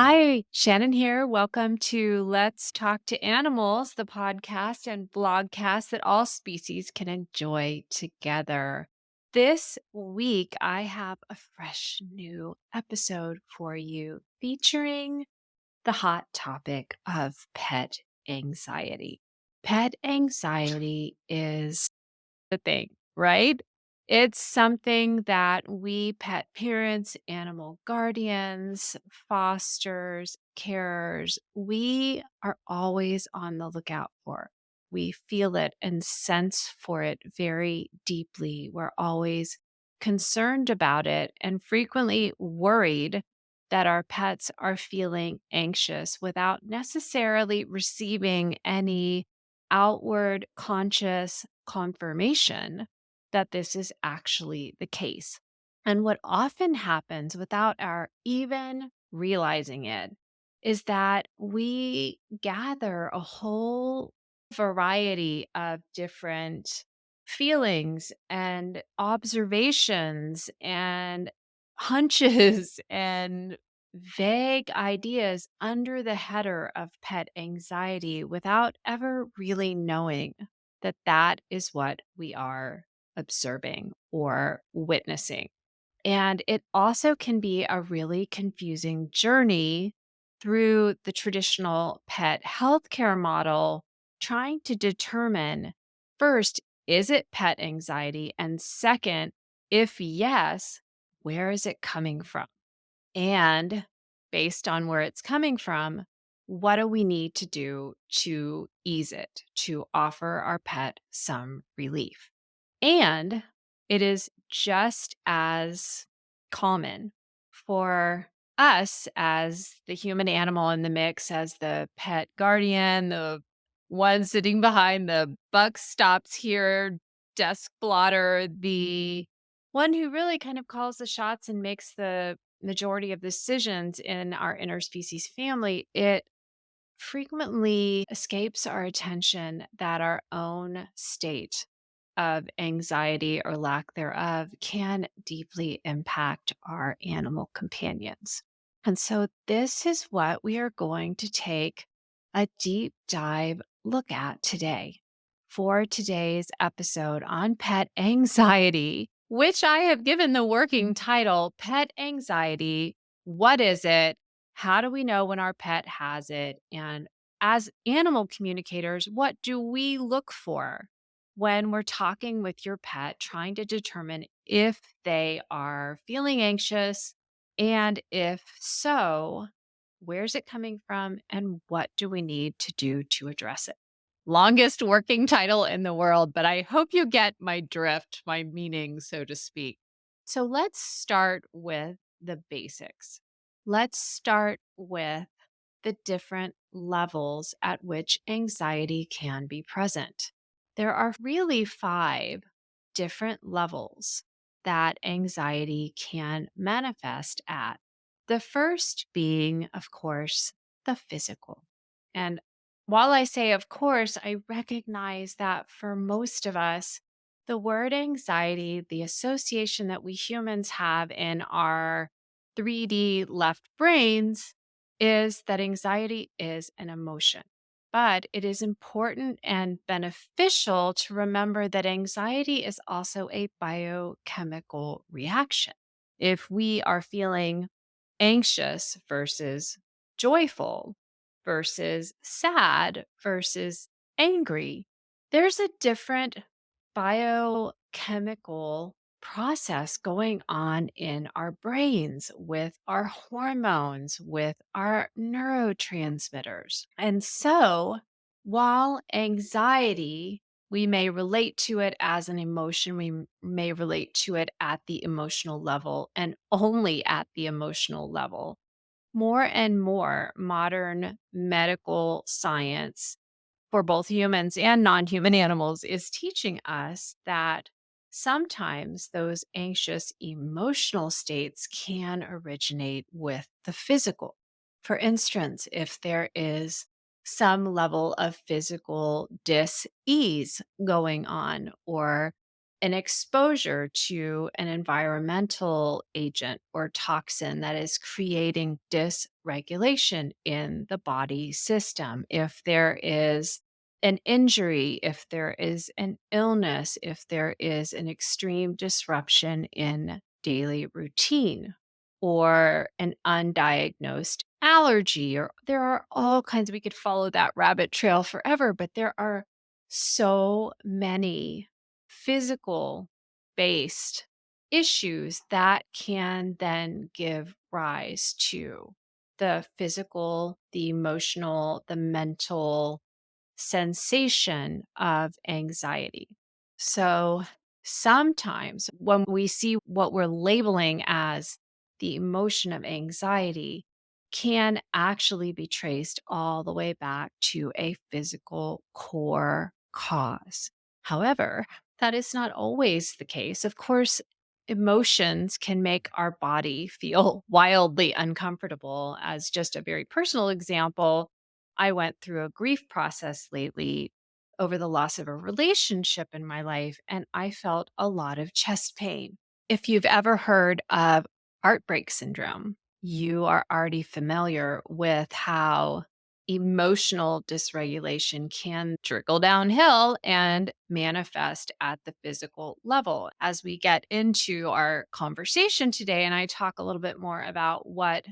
Hi, Shannon here. Welcome to Let's Talk to Animals, the podcast and blogcast that all species can enjoy together. This week, I have a fresh new episode for you featuring the hot topic of pet anxiety. Pet anxiety is the thing, right? It's something that we pet parents, animal guardians, fosters, carers, we are always on the lookout for. We feel it and sense for it very deeply. We're always concerned about it and frequently worried that our pets are feeling anxious without necessarily receiving any outward conscious confirmation that this is actually the case. And what often happens without our even realizing it is that we gather a whole variety of different feelings and observations and hunches and vague ideas under the header of pet anxiety without ever really knowing that that is what we are observing or witnessing. And it also can be a really confusing journey through the traditional pet healthcare model, trying to determine first, is it pet anxiety? And second, if yes, where is it coming from? And based on where it's coming from, what do we need to do to ease it, to offer our pet some relief? And it is just as common for us as the human animal in the mix, as the pet guardian, the one sitting behind the buck stops here desk blotter, the one who really kind of calls the shots and makes the majority of decisions in our interspecies family. It frequently escapes our attention that our own state of anxiety or lack thereof can deeply impact our animal companions. And so, this is what we are going to take a deep dive look at today for today's episode on pet anxiety, which I have given the working title Pet Anxiety. What is it? How do we know when our pet has it? And as animal communicators, what do we look for when we're talking with your pet, trying to determine if they are feeling anxious? And if so, where's it coming from? And what do we need to do to address it? Longest working title in the world, but I hope you get my drift, my meaning, so to speak. So let's start with the basics. Let's start with the different levels at which anxiety can be present. There are really five different levels that anxiety can manifest at. The first being, of course, the physical. And while I say, of course, I recognize that for most of us, the word anxiety, the association that we humans have in our 3D left brains, is that anxiety is an emotion. But it is important and beneficial to remember that anxiety is also a biochemical reaction. If we are feeling anxious versus joyful versus sad versus angry, there's a different biochemical process going on in our brains with our hormones, with our neurotransmitters. And so, while anxiety, we may relate to it as an emotion, may relate to it at the emotional level and only at the emotional level. More and more modern medical science for both humans and non human animals is teaching us that sometimes those anxious emotional states can originate with the physical. For instance, if there is some level of physical dis ease going on, or an exposure to an environmental agent or toxin that is creating dysregulation in the body system. If there is an injury, if there is an illness, if there is an extreme disruption in daily routine, or an undiagnosed allergy, or there are all kinds, we could follow that rabbit trail forever, but there are so many physical based issues that can then give rise to the physical, the emotional, the mental sensation of anxiety. So sometimes when we see what we're labeling as the emotion of anxiety can actually be traced all the way back to a physical core cause. However, that is not always the case. Of course, emotions can make our body feel wildly uncomfortable. As just a very personal example, I went through a grief process lately over the loss of a relationship in my life, and I felt a lot of chest pain. If you've ever heard of heartbreak syndrome, you are already familiar with how emotional dysregulation can trickle downhill and manifest at the physical level. As we get into our conversation today, and I talk a little bit more about what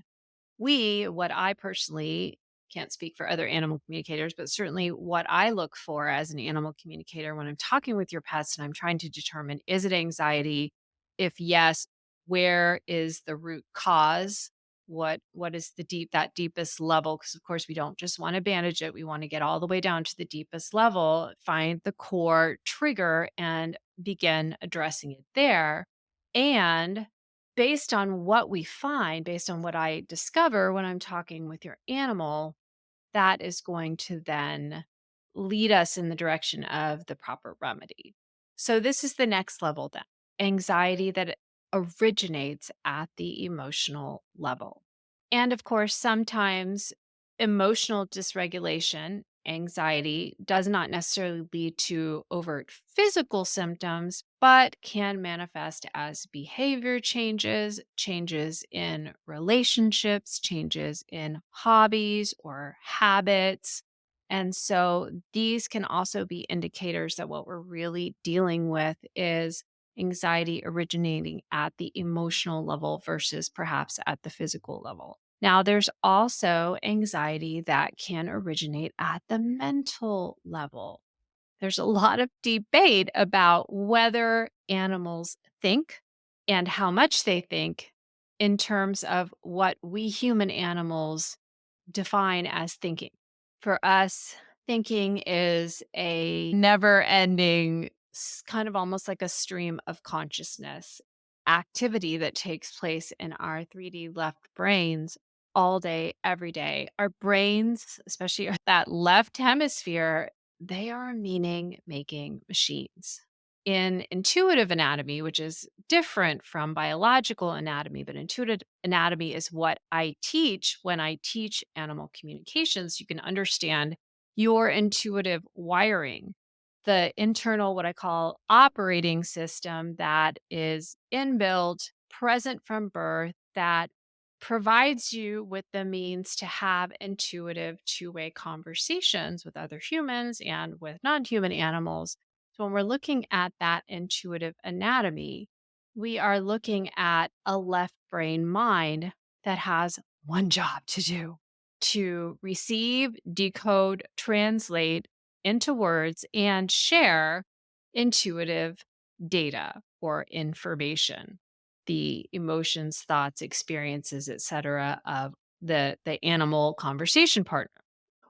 I personally can't speak for other animal communicators, but certainly what I look for as an animal communicator when I'm talking with your pets and I'm trying to determine, is it anxiety? If yes, where is the root cause? What is that deepest level? Because of course we don't just want to bandage it. We want to get all the way down to the deepest level, find the core trigger and begin addressing it there. And based on what we find, based on what I discover when I'm talking with your animal, that is going to then lead us in the direction of the proper remedy. So, this is the next level then, anxiety that originates at the emotional level. And of course, sometimes emotional dysregulation, anxiety, does not necessarily lead to overt physical symptoms, but can manifest as behavior changes, changes in relationships, changes in hobbies or habits. And so these can also be indicators that what we're really dealing with is anxiety originating at the emotional level versus perhaps at the physical level. Now, there's also anxiety that can originate at the mental level. There's a lot of debate about whether animals think and how much they think in terms of what we human animals define as thinking. For us, thinking is a never ending, kind of almost like a stream of consciousness activity that takes place in our 3D left brains all day, every day. Our brains, especially that left hemisphere, they are meaning making machines. In intuitive anatomy, which is different from biological anatomy, but intuitive anatomy is what I teach when I teach animal communications. You can understand your intuitive wiring, the internal, what I call operating system that is inbuilt, present from birth, that provides you with the means to have intuitive two-way conversations with other humans and with non-human animals. So when we're looking at that intuitive anatomy, we are looking at a left brain mind that has one job to do: to receive, decode, translate into words, and share intuitive data or information, the emotions, thoughts, experiences, etc. of the animal conversation partner.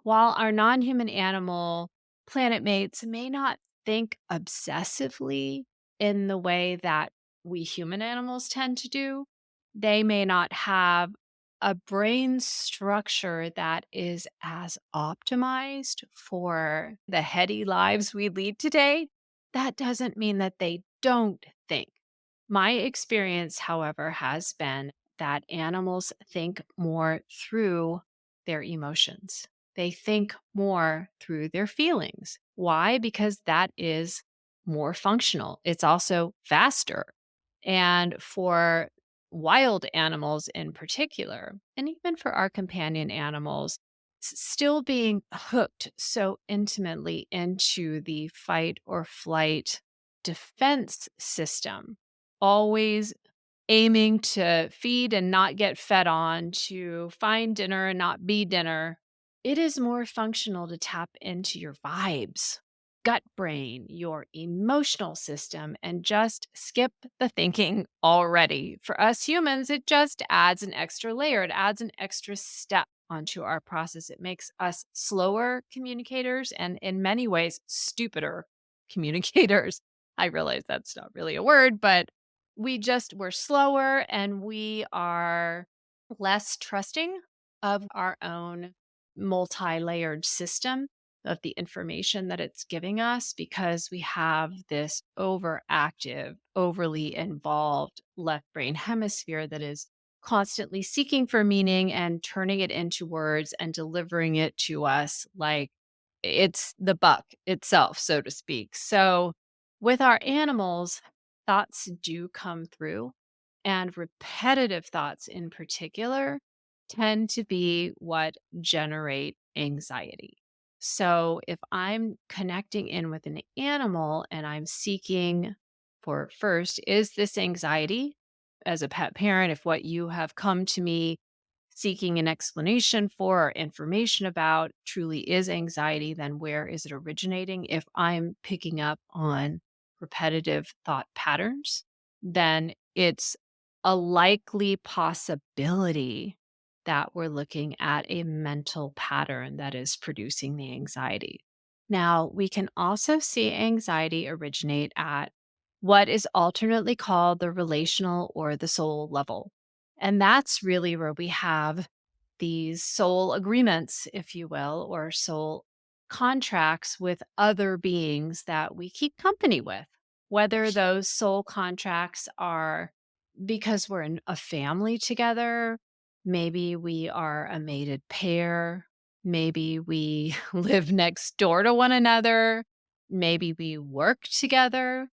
While our non-human animal planet mates may not think obsessively in the way that we human animals tend to do, they may not have a brain structure that is as optimized for the heady lives we lead today. That doesn't mean that they don't think. My experience, however, has been that animals think more through their emotions. They think more through their feelings. Why? Because that is more functional. It's also faster. And for wild animals in particular, and even for our companion animals, still being hooked so intimately into the fight or flight defense system, always aiming to feed and not get fed on, to find dinner and not be dinner, it is more functional to tap into your vibes, gut brain, your emotional system, and just skip the thinking already. For us humans, it just adds an extra layer, it adds an extra step onto our process. It makes us slower communicators and, in many ways, stupider communicators. I realize that's not really a word, but we're slower and we are less trusting of our own multi-layered system of the information that it's giving us because we have this overactive, overly involved left brain hemisphere that is constantly seeking for meaning and turning it into words and delivering it to us like it's the buck itself, so to speak. So, with our animals, thoughts do come through, and repetitive thoughts in particular tend to be what generate anxiety. So, if I'm connecting in with an animal and I'm seeking for first, is this anxiety as a pet parent? If what you have come to me seeking an explanation for or information about truly is anxiety, then where is it originating? If I'm picking up on repetitive thought patterns, then it's a likely possibility that we're looking at a mental pattern that is producing the anxiety. Now, we can also see anxiety originate at what is alternately called the relational or the soul level. And that's really where we have these soul agreements, if you will, or soul contracts with other beings that we keep company with. Whether those soul contracts are because we're in a family together, maybe we are a mated pair, maybe we live next door to one another, maybe we work together.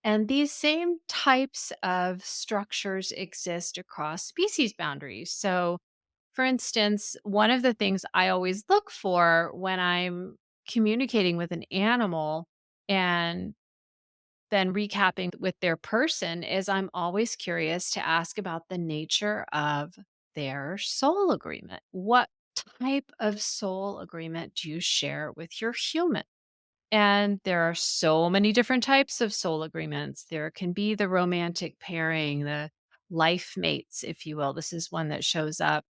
And these same types of structures exist across species boundaries. So, for instance, one of the things I always look for when I'm communicating with an animal and then recapping with their person is I'm always curious to ask about the nature of their soul agreement. What type of soul agreement do you share with your human? And there are so many different types of soul agreements. There can be the romantic pairing, the life mates, if you will. This is one that shows up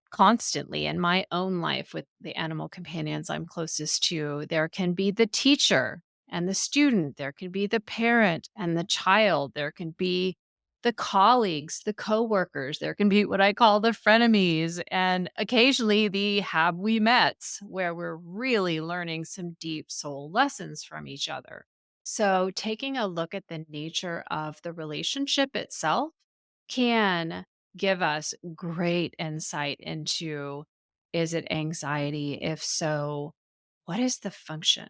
constantly in my own life with the animal companions I'm closest to. There can be the teacher and the student, there can be the parent and the child, there can be the colleagues, the coworkers, there can be what I call the frenemies, and occasionally the have we mets, where we're really learning some deep soul lessons from each other. So, taking a look at the nature of the relationship itself can give us great insight into, is it anxiety? If so, what is the function?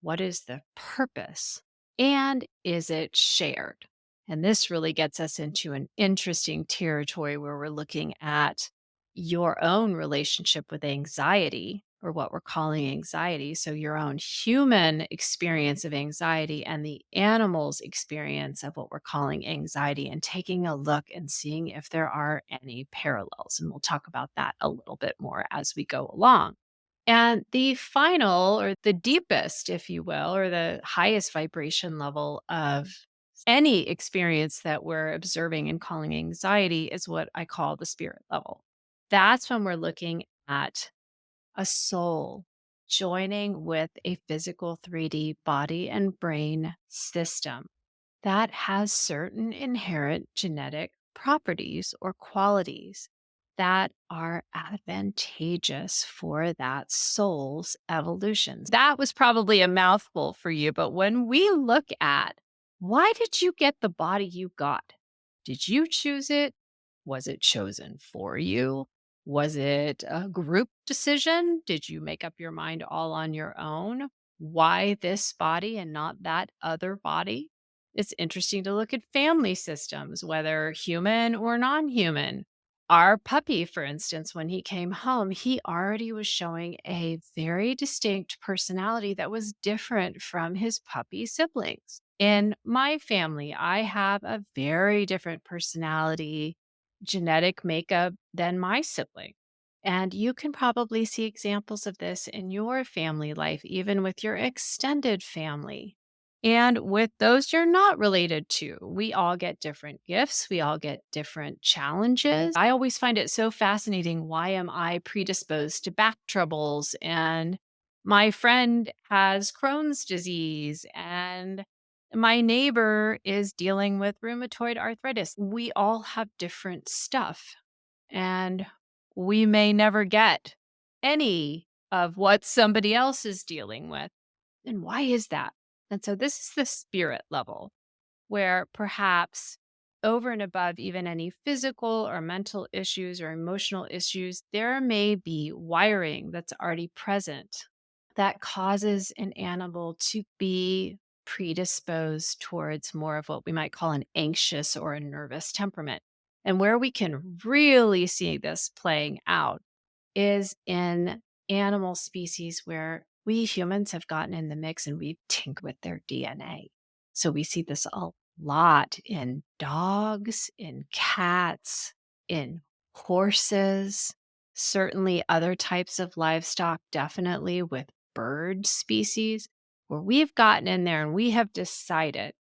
What is the purpose? And is it shared? And this really gets us into an interesting territory where we're looking at your own relationship with anxiety, or what we're calling anxiety. So, your own human experience of anxiety and the animal's experience of what we're calling anxiety, and taking a look and seeing if there are any parallels. And we'll talk about that a little bit more as we go along. And the final, or the deepest, if you will, or the highest vibration level of any experience that we're observing and calling anxiety is what I call the spirit level. That's when we're looking at a soul joining with a physical 3D body and brain system that has certain inherent genetic properties or qualities that are advantageous for that soul's evolution. That was probably a mouthful for you, but when we look at, why did you get the body you got? Did you choose it? Was it chosen for you? Was it a group decision? Did you make up your mind all on your own? Why this body and not that other body? It's interesting to look at family systems, whether human or non human. Our puppy, for instance, when he came home, he already was showing a very distinct personality that was different from his puppy siblings. In my family, I have a very different personality, genetic makeup than my sibling. And you can probably see examples of this in your family life, even with your extended family. And with those you're not related to, we all get different gifts. We all get different challenges. I always find it so fascinating. Why am I predisposed to back troubles? And my friend has Crohn's disease, and my neighbor is dealing with rheumatoid arthritis. We all have different stuff. And we may never get any of what somebody else is dealing with. And why is that? And so this is the spirit level where perhaps over and above even any physical or mental issues or emotional issues, there may be wiring that's already present that causes an animal to be predisposed towards more of what we might call an anxious or a nervous temperament. And where we can really see this playing out is in animal species where we humans have gotten in the mix and we've tinkered with their DNA. So we see this a lot in dogs, in cats, in horses, certainly other types of livestock, definitely with bird species, where we've gotten in there and we have decided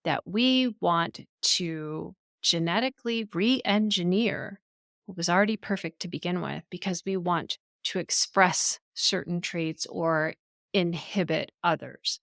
that we want to genetically re engineer what was already perfect to begin with because we want to express certain traits or inhibit others.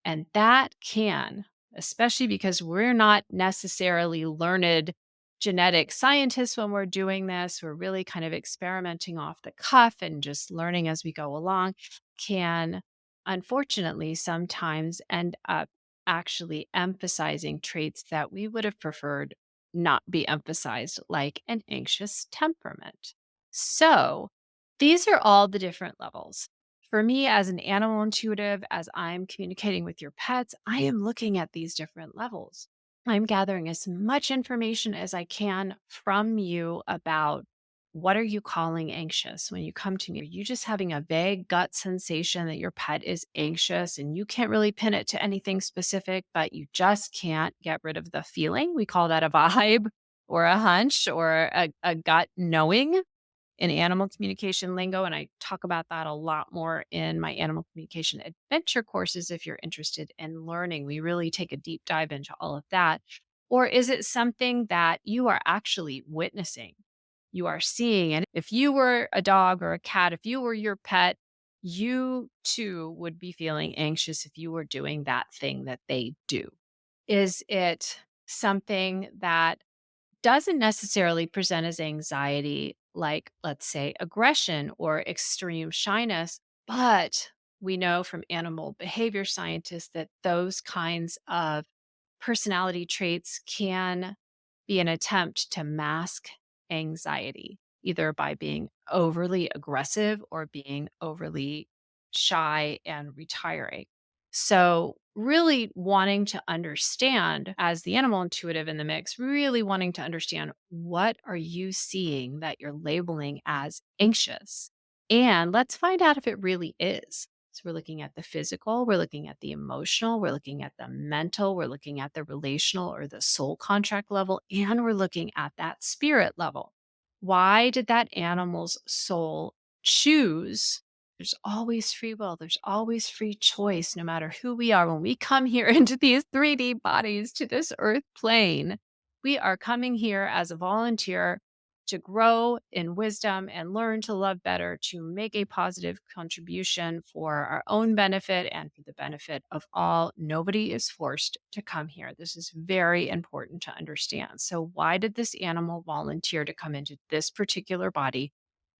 And that can, especially because we're not necessarily learned genetic scientists when we're doing this, we're really kind of experimenting off the cuff and just learning as we go along, can unfortunately sometimes end up actually emphasizing traits that we would have preferred not be emphasized, like an anxious temperament. So, these are all the different levels. For me, as an animal intuitive, as I'm communicating with your pets, I am looking at these different levels. I'm gathering as much information as I can from you about what are you calling anxious when you come to me? Are you just having a vague gut sensation that your pet is anxious and you can't really pin it to anything specific, but you just can't get rid of the feeling? We call that a vibe or a hunch or a gut knowing in animal communication lingo. And I talk about that a lot more in my animal communication adventure courses if you're interested in learning. We really take a deep dive into all of that. Or is it something that you are actually witnessing? You are seeing. And if you were a dog or a cat, if you were your pet, you too would be feeling anxious if you were doing that thing that they do. Is it something that doesn't necessarily present as anxiety, like, let's say, aggression or extreme shyness. But we know from animal behavior scientists that those kinds of personality traits can be an attempt to mask anxiety, either by being overly aggressive or being overly shy and retiring. So, really wanting to understand as the animal intuitive in the mix, really wanting to understand what are you seeing that you're labeling as anxious? And let's find out if it really is. So we're looking at the physical, we're looking at the emotional, we're looking at the mental, we're looking at the relational or the soul contract level, and we're looking at that spirit level. Why did that animal's soul choose? There's always free will. There's always free choice, no matter who we are. When we come here into these 3D bodies to this earth plane, we are coming here as a volunteer to grow in wisdom and learn to love better, to make a positive contribution for our own benefit and for the benefit of all. Nobody is forced to come here. This is very important to understand. So, why did this animal volunteer to come into this particular body,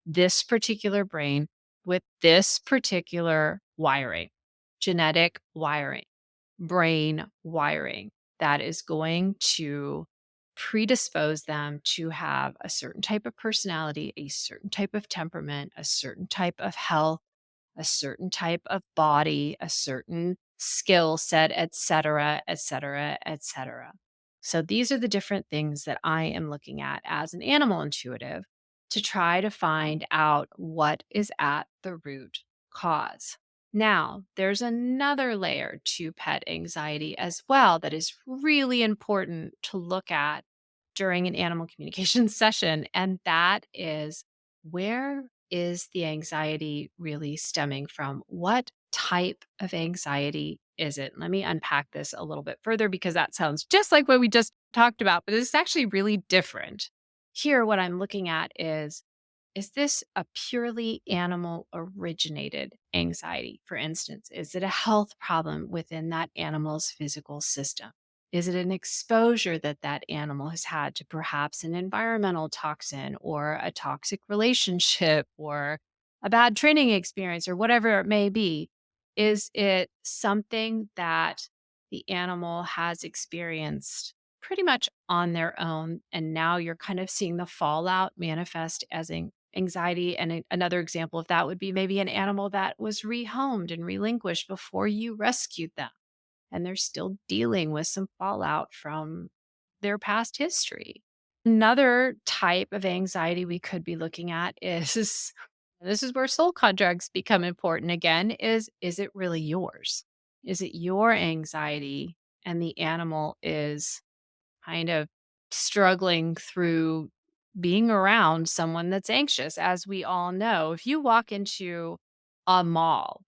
this particular brain, with this particular wiring, genetic wiring, brain wiring that is going to predispose them to have a certain type of personality, a certain type of temperament, a certain type of health, a certain type of body, a certain skill set, et cetera, et cetera, et cetera. So these are the different things that I am looking at as an animal intuitive to try to find out what is at the root cause. Now, there's another layer to pet anxiety as well that is really important to look at during an animal communication session, and that is, where is the anxiety really stemming from? What type of anxiety is it? Let me unpack this a little bit further because that sounds just like what we just talked about, but it's actually really different. Here, what I'm looking at is this a purely animal originated anxiety? For instance, is it a health problem within that animal's physical system? Is it an exposure that that animal has had to perhaps an environmental toxin or a toxic relationship or a bad training experience or whatever it may be? Is it something that the animal has experienced pretty much on their own? And now you're kind of seeing the fallout manifest as anxiety. And another example of that would be maybe an animal that was rehomed and relinquished before you rescued them. And they're still dealing with some fallout from their past history. Another type of anxiety we could be looking at is this is where soul contracts become important again is it really yours? Is it your anxiety and the animal is kind of struggling through being around someone that's anxious? As we all know, if you walk into a mall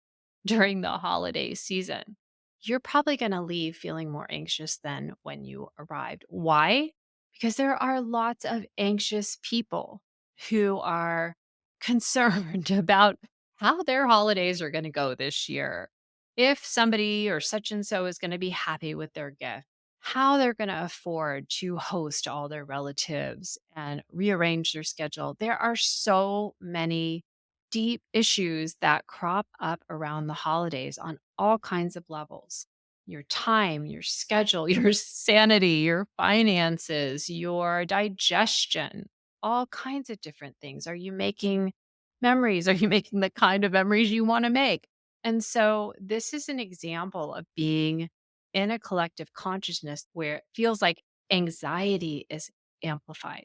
during the holiday season, you're probably going to leave feeling more anxious than when you arrived. Why? Because there are lots of anxious people who are concerned about how their holidays are going to go this year. If somebody or such and so is going to be happy with their gift, how they're going to afford to host all their relatives and rearrange their schedule. There are so many deep issues that crop up around the holidays on all kinds of levels. Your time, your schedule, your sanity, your finances, your digestion, all kinds of different things. Are you making memories? Are you making the kind of memories you want to make? And so, this is an example of being in a collective consciousness where it feels like anxiety is amplified.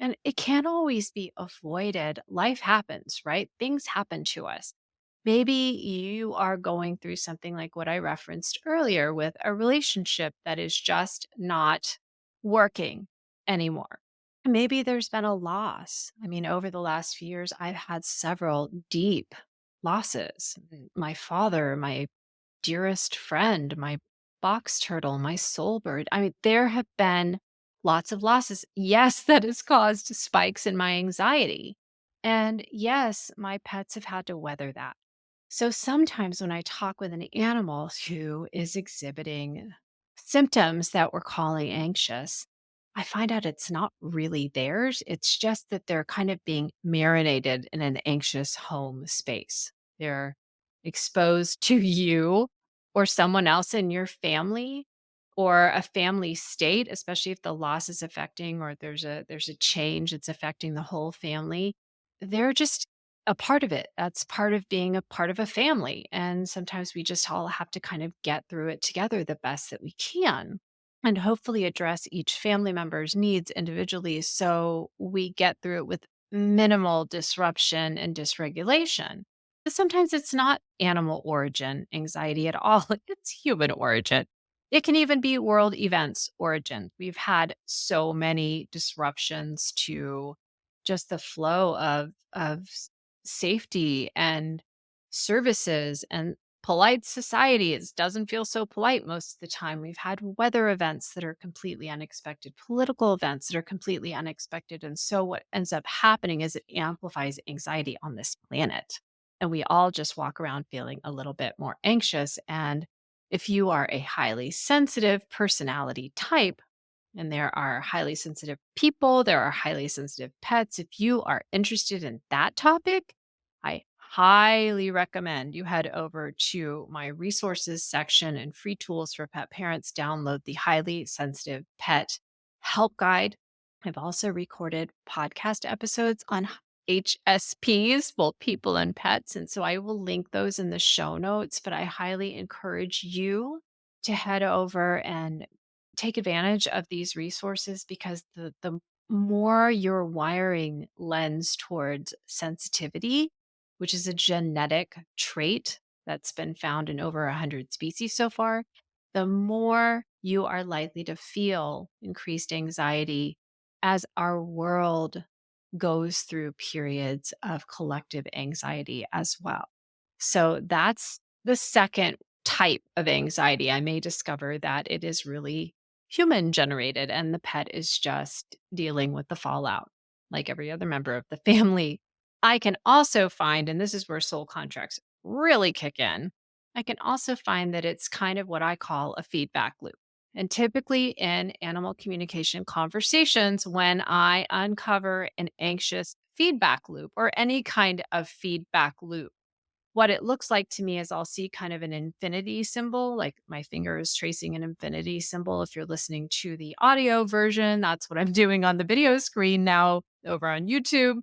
And it can't always be avoided. Life happens, right? Things happen to us. Maybe you are going through something like what I referenced earlier with a relationship that is just not working anymore. Maybe there's been a loss. I mean, over the last few years, I've had several deep losses. My father, my dearest friend, my box turtle, my soul bird. I mean, there have been lots of losses. Yes, that has caused spikes in my anxiety. And yes, my pets have had to weather that. So sometimes when I talk with an animal who is exhibiting symptoms that we're calling anxious, I find out it's not really theirs. It's just that they're kind of being marinated in an anxious home space. They're exposed to you or someone else in your family or a family state, especially if the loss is affecting or there's a change it's affecting the whole family. They're just a part of it. That's part of being a part of a family. And sometimes we just all have to kind of get through it together the best that we can and hopefully address each family member's needs individually so we get through it with minimal disruption and dysregulation. But sometimes it's not animal origin anxiety at all, it's human origin. It can even be world events origin. We've had so many disruptions to just the flow of safety and services and polite society. It doesn't feel so polite most of the time. We've had weather events that are completely unexpected, political events that are completely unexpected. And so what ends up happening is it amplifies anxiety on this planet. And we all just walk around feeling a little bit more anxious. And if you are a highly sensitive personality type, and there are highly sensitive people, there are highly sensitive pets. If you are interested in that topic, I highly recommend you head over to my resources section and free tools for pet parents. Download the Highly Sensitive Pet Help Guide. I've also recorded podcast episodes on HSPs, both people and pets. And so I will link those in the show notes, but I highly encourage you to head over and take advantage of these resources because the more your wiring lends towards sensitivity, which is a genetic trait that's been found in over 100 species so far, the more you are likely to feel increased anxiety as our world goes through periods of collective anxiety as well. So that's the second type of anxiety. I may discover that it is really human generated and the pet is just dealing with the fallout like every other member of the family. I can also find, and this is where soul contracts really kick in, I can also find that it's kind of what I call a feedback loop. And typically in animal communication conversations, when I uncover an anxious feedback loop or any kind of feedback loop, what it looks like to me is I'll see kind of an infinity symbol, like my finger is tracing an infinity symbol. If you're listening to the audio version, that's what I'm doing on the video screen now over on YouTube.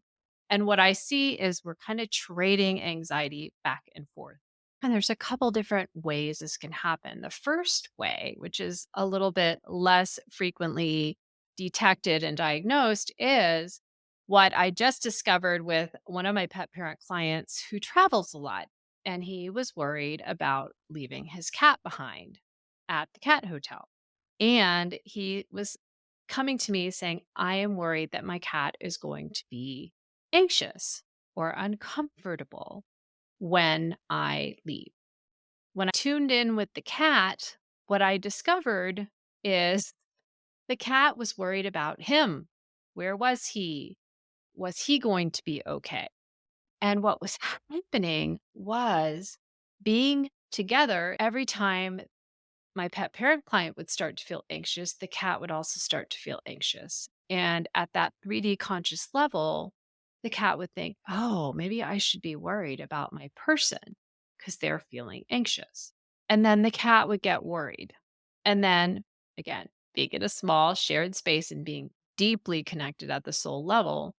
And what I see is we're kind of trading anxiety back and forth. And there's a couple different ways this can happen. The first way, which is a little bit less frequently detected and diagnosed, is what I just discovered with one of my pet parent clients who travels a lot. And he was worried about leaving his cat behind at the cat hotel. And he was coming to me saying, I am worried that my cat is going to be anxious or uncomfortable when I leave. When I tuned in with the cat, what I discovered is the cat was worried about him. Where was he? Was he going to be okay? And what was happening was being together every time my pet parent client would start to feel anxious, the cat would also start to feel anxious. And at that 3D conscious level, the cat would think, oh, maybe I should be worried about my person because they're feeling anxious. And then the cat would get worried. And then again, being in a small shared space and being deeply connected at the soul level,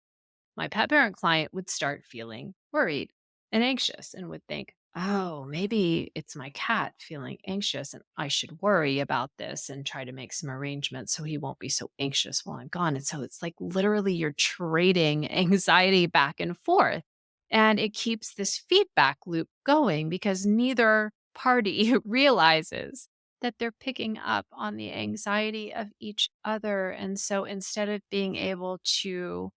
my pet parent client would start feeling worried and anxious and would think, oh, maybe it's my cat feeling anxious and I should worry about this and try to make some arrangements so he won't be so anxious while I'm gone. And so it's like literally you're trading anxiety back and forth. And it keeps this feedback loop going because neither party realizes that they're picking up on the anxiety of each other. And so instead of being able to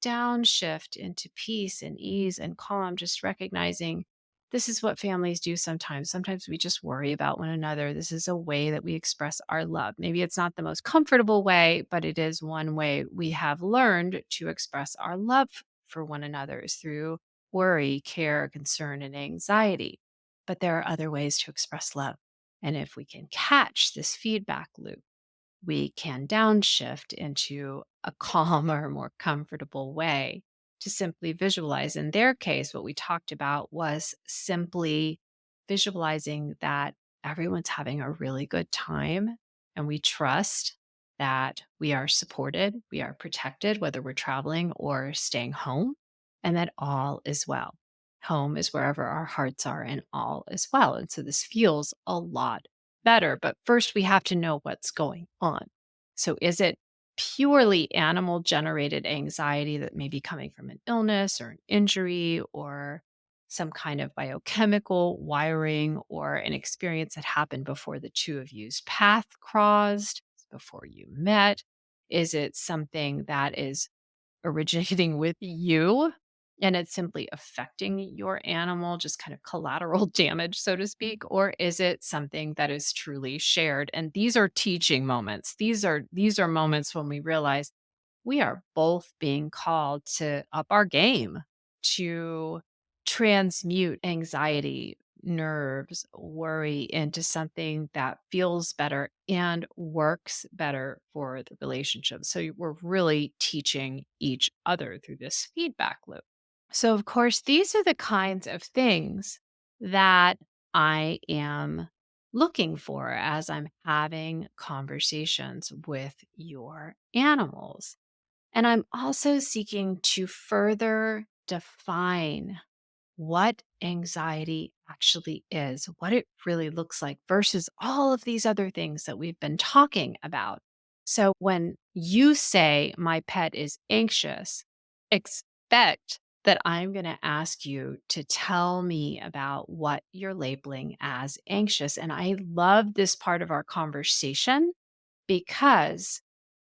downshift into peace and ease and calm, just recognizing this is what families do sometimes. Sometimes we just worry about one another. This is a way that we express our love. Maybe it's not the most comfortable way, but it is one way we have learned to express our love for one another is through worry, care, concern, and anxiety. But there are other ways to express love. And if we can catch this feedback loop, we can downshift into a calmer, more comfortable way to simply visualize. In their case, what we talked about was simply visualizing that everyone's having a really good time and we trust that we are supported, we are protected, whether we're traveling or staying home, and that all is well. Home is wherever our hearts are, and all is well. And so this feels a lot better. But first, we have to know what's going on. So, is it purely animal generated anxiety that may be coming from an illness or an injury or some kind of biochemical wiring or an experience that happened before the two of you's path crossed, before you met? Is it something that is originating with you and it's simply affecting your animal, just kind of collateral damage, so to speak? Or is it something that is truly shared? And these are teaching moments. These are moments when we realize we are both being called to up our game to transmute anxiety, nerves, worry into something that feels better and works better for the relationship. So we're really teaching each other through this feedback loop. So, of course, these are the kinds of things that I am looking for as I'm having conversations with your animals. And I'm also seeking to further define what anxiety actually is, what it really looks like versus all of these other things that we've been talking about. So when you say my pet is anxious, expect that I'm going to ask you to tell me about what you're labeling as anxious. And I love this part of our conversation because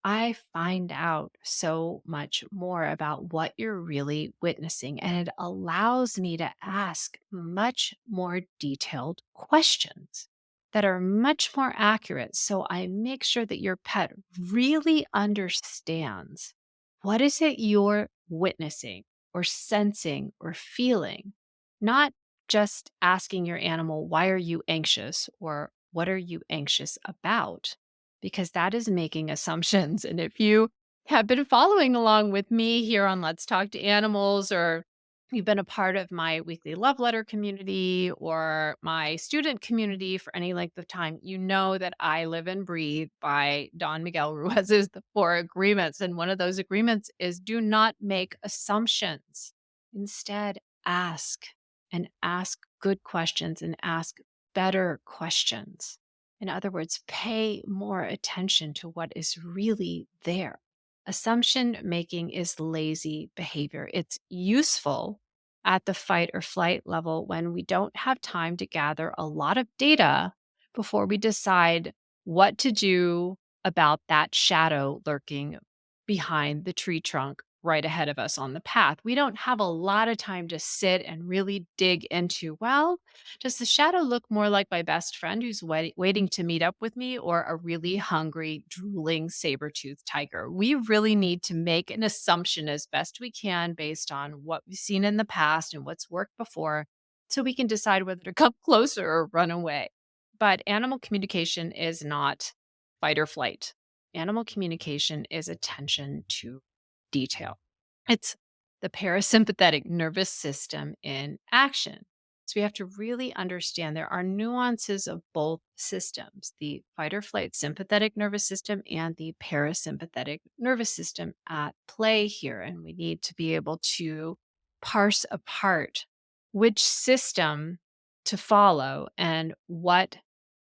I find out so much more about what you're really witnessing, and it allows me to ask much more detailed questions that are much more accurate. So I make sure that your pet really understands what is it you're witnessing or sensing or feeling, not just asking your animal, why are you anxious or what are you anxious about? Because that is making assumptions. And if you have been following along with me here on Let's Talk to Animals, or you've been a part of my weekly love letter community or my student community for any length of time, you know that I live and breathe by Don Miguel Ruiz's The Four Agreements. And one of those agreements is do not make assumptions. Instead, ask and ask good questions and ask better questions. In other words, pay more attention to what is really there. Assumption making is lazy behavior. It's useful at the fight or flight level when we don't have time to gather a lot of data before we decide what to do about that shadow lurking behind the tree trunk right ahead of us on the path. We don't have a lot of time to sit and really dig into, well, does the shadow look more like my best friend who's waiting to meet up with me or a really hungry, drooling saber-toothed tiger? We really need to make an assumption as best we can based on what we've seen in the past and what's worked before so we can decide whether to come closer or run away. But animal communication is not fight or flight. Animal communication is attention to detail. It's the parasympathetic nervous system in action. So we have to really understand there are nuances of both systems, the fight or flight sympathetic nervous system and the parasympathetic nervous system at play here. And we need to be able to parse apart which system to follow and what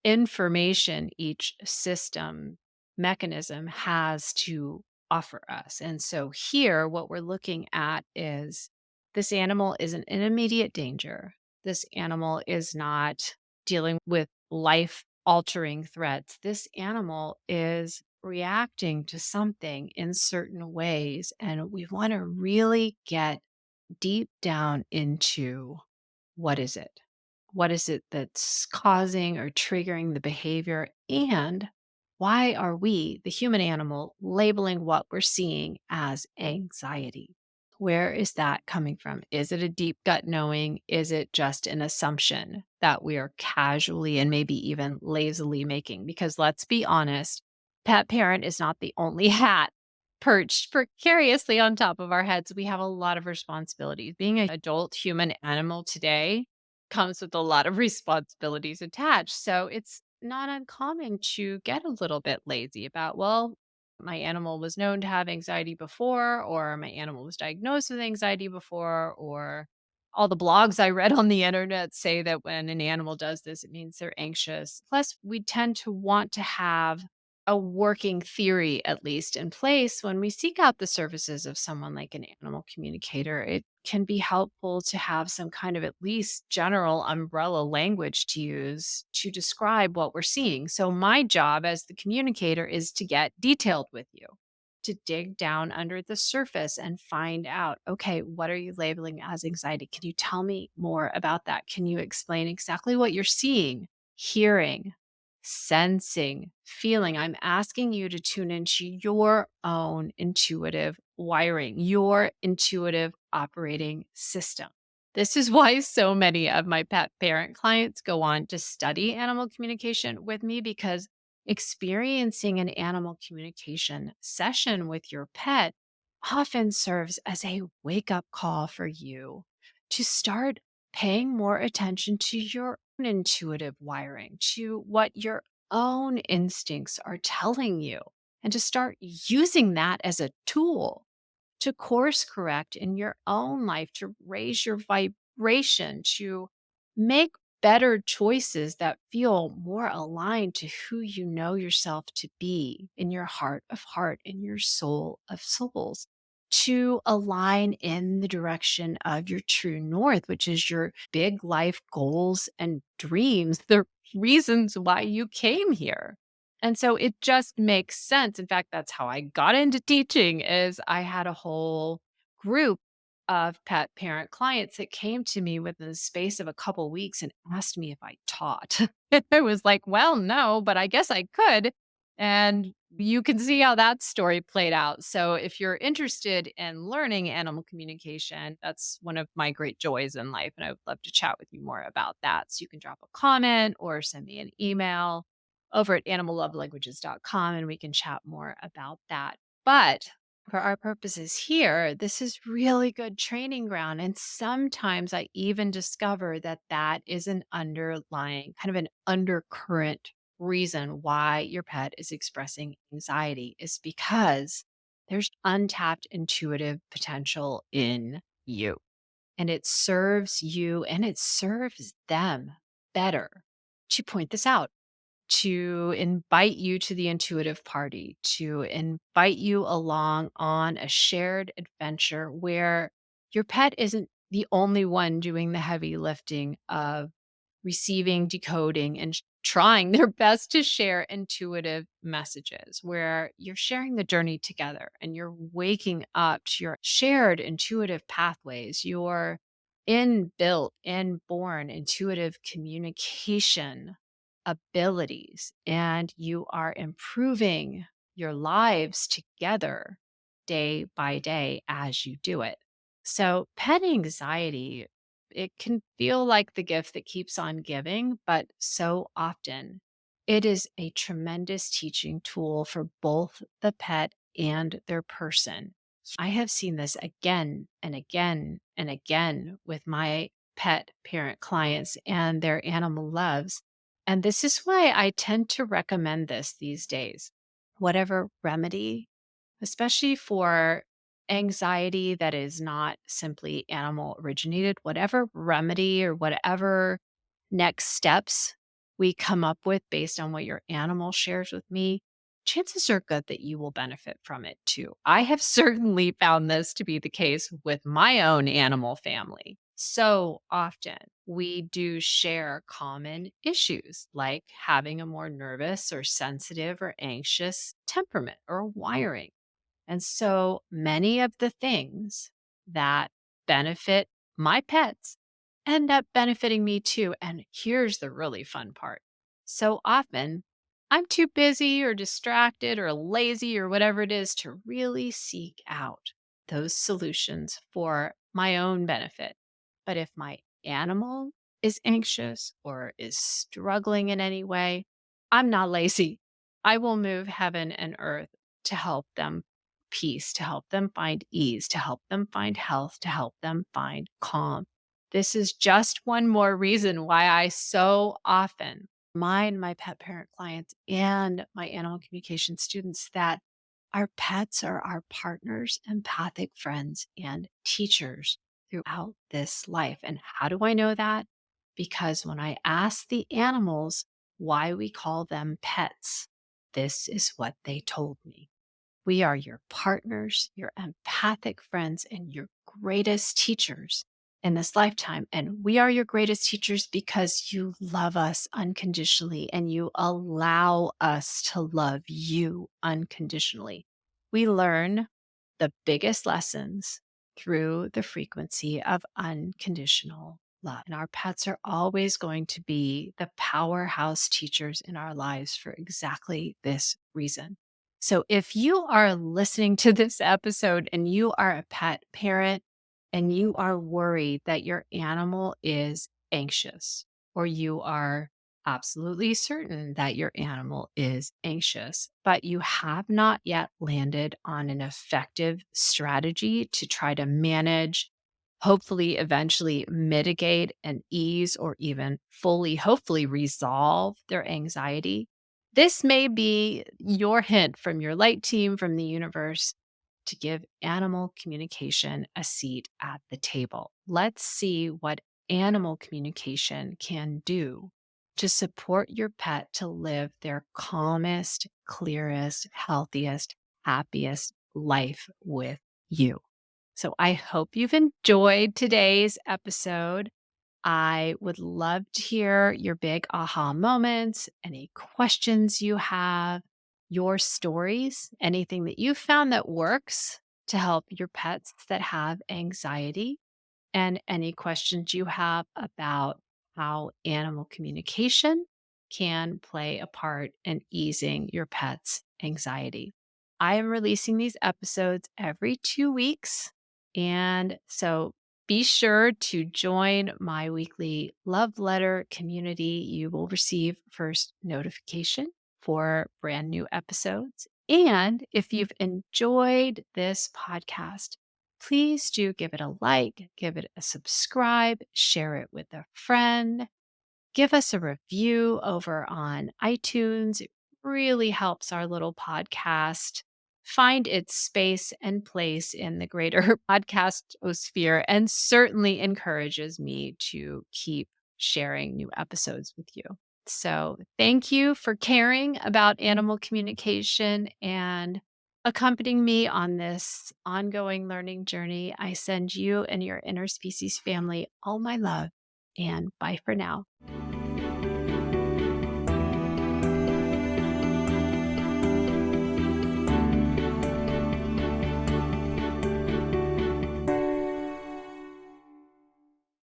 information each system mechanism has to offer us. And so here, what we're looking at is this animal isn't in immediate danger. This animal is not dealing with life altering threats. This animal is reacting to something in certain ways. And we want to really get deep down into what is it? What is it that's causing or triggering the behavior? And why are we, the human animal, labeling what we're seeing as anxiety? Where is that coming from? Is it a deep gut knowing? Is it just an assumption that we are casually and maybe even lazily making? Because let's be honest, pet parent is not the only hat perched precariously on top of our heads. We have a lot of responsibilities. Being an adult human animal today comes with a lot of responsibilities attached. So it's not uncommon to get a little bit lazy about, well, my animal was known to have anxiety before, or my animal was diagnosed with anxiety before, or all the blogs I read on the internet say that when an animal does this, it means they're anxious. Plus, we tend to want to have a working theory, at least, in place when we seek out the services of someone like an animal communicator. It can be helpful to have some kind of at least general umbrella language to use to describe what we're seeing. So, my job as the communicator is to get detailed with you, to dig down under the surface and find out, okay, what are you labeling as anxiety? Can you tell me more about that? Can you explain exactly what you're seeing, hearing, sensing, feeling? I'm asking you to tune into your own intuitive wiring, your intuitive operating system. This is why so many of my pet parent clients go on to study animal communication with me, because experiencing an animal communication session with your pet often serves as a wake up call for you to start paying more attention to your own intuitive wiring, to what your own instincts are telling you, and to start using that as a tool to course correct in your own life, to raise your vibration, to make better choices that feel more aligned to who you know yourself to be in your heart of heart, in your soul of souls, to align in the direction of your true north, which is your big life goals and dreams, the reasons why you came here. And so it just makes sense. In fact, that's how I got into teaching is I had a whole group of pet parent clients that came to me within the space of a couple weeks and asked me if I taught. And I was like, well, no, but I guess I could. And you can see how that story played out. So if you're interested in learning animal communication, that's one of my great joys in life. And I would love to chat with you more about that. So you can drop a comment or send me an email over at animallovelanguages.com and we can chat more about that. But for our purposes here, this is really good training ground. And sometimes I even discover that that is an underlying, kind of an undercurrent reason why your pet is expressing anxiety is because there's untapped intuitive potential in you. And it serves you and it serves them better to point this out, to invite you to the intuitive party, to invite you along on a shared adventure where your pet isn't the only one doing the heavy lifting of receiving, decoding, and trying their best to share intuitive messages, where you're sharing the journey together and you're waking up to your shared intuitive pathways, your inbuilt, inborn intuitive communication abilities, and you are improving your lives together day by day as you do it. So, pet anxiety, it can feel like the gift that keeps on giving, but so often it is a tremendous teaching tool for both the pet and their person. I have seen this again and again and again with my pet parent clients and their animal loves. And this is why I tend to recommend this these days. Whatever remedy, especially for anxiety that is not simply animal originated, whatever remedy or whatever next steps we come up with based on what your animal shares with me, chances are good that you will benefit from it too. I have certainly found this to be the case with my own animal family. So often we do share common issues like having a more nervous or sensitive or anxious temperament or wiring. And so many of the things that benefit my pets end up benefiting me too. And here's the really fun part. So often, I'm too busy or distracted or lazy or whatever it is to really seek out those solutions for my own benefit. But if my animal is anxious or is struggling in any way, I'm not lazy. I will move heaven and earth to help them peace, to help them find ease, to help them find health, to help them find calm. This is just one more reason why I so often remind my pet parent clients and my animal communication students that our pets are our partners, empathic friends, and teachers throughout this life. And how do I know that? Because when I ask the animals why we call them pets, this is what they told me. We are your partners, your empathic friends, and your greatest teachers in this lifetime. And we are your greatest teachers because you love us unconditionally and you allow us to love you unconditionally. We learn the biggest lessons through the frequency of unconditional love. And our pets are always going to be the powerhouse teachers in our lives for exactly this reason. So if you are listening to this episode and you are a pet parent and you are worried that your animal is anxious, or you are absolutely certain that your animal is anxious, but you have not yet landed on an effective strategy to try to manage, hopefully, eventually mitigate and ease, or even fully, hopefully, resolve their anxiety, this may be your hint from your light team, from the universe, to give animal communication a seat at the table. Let's see what animal communication can do to support your pet to live their calmest, clearest, healthiest, happiest life with you. So I hope you've enjoyed today's episode. I would love to hear your big aha moments, any questions you have, your stories, anything that you found that works to help your pets that have anxiety, and any questions you have about how animal communication can play a part in easing your pet's anxiety. I am releasing these episodes every 2 weeks. And so be sure to join my weekly love letter community. You will receive first notification for brand new episodes. And if you've enjoyed this podcast, please do give it a like, give it a subscribe, share it with a friend, give us a review over on iTunes. It really helps our little podcast find its space and place in the greater podcastosphere and certainly encourages me to keep sharing new episodes with you. So, thank you for caring about animal communication and accompanying me on this ongoing learning journey. I send you and your interspecies family all my love, and bye for now.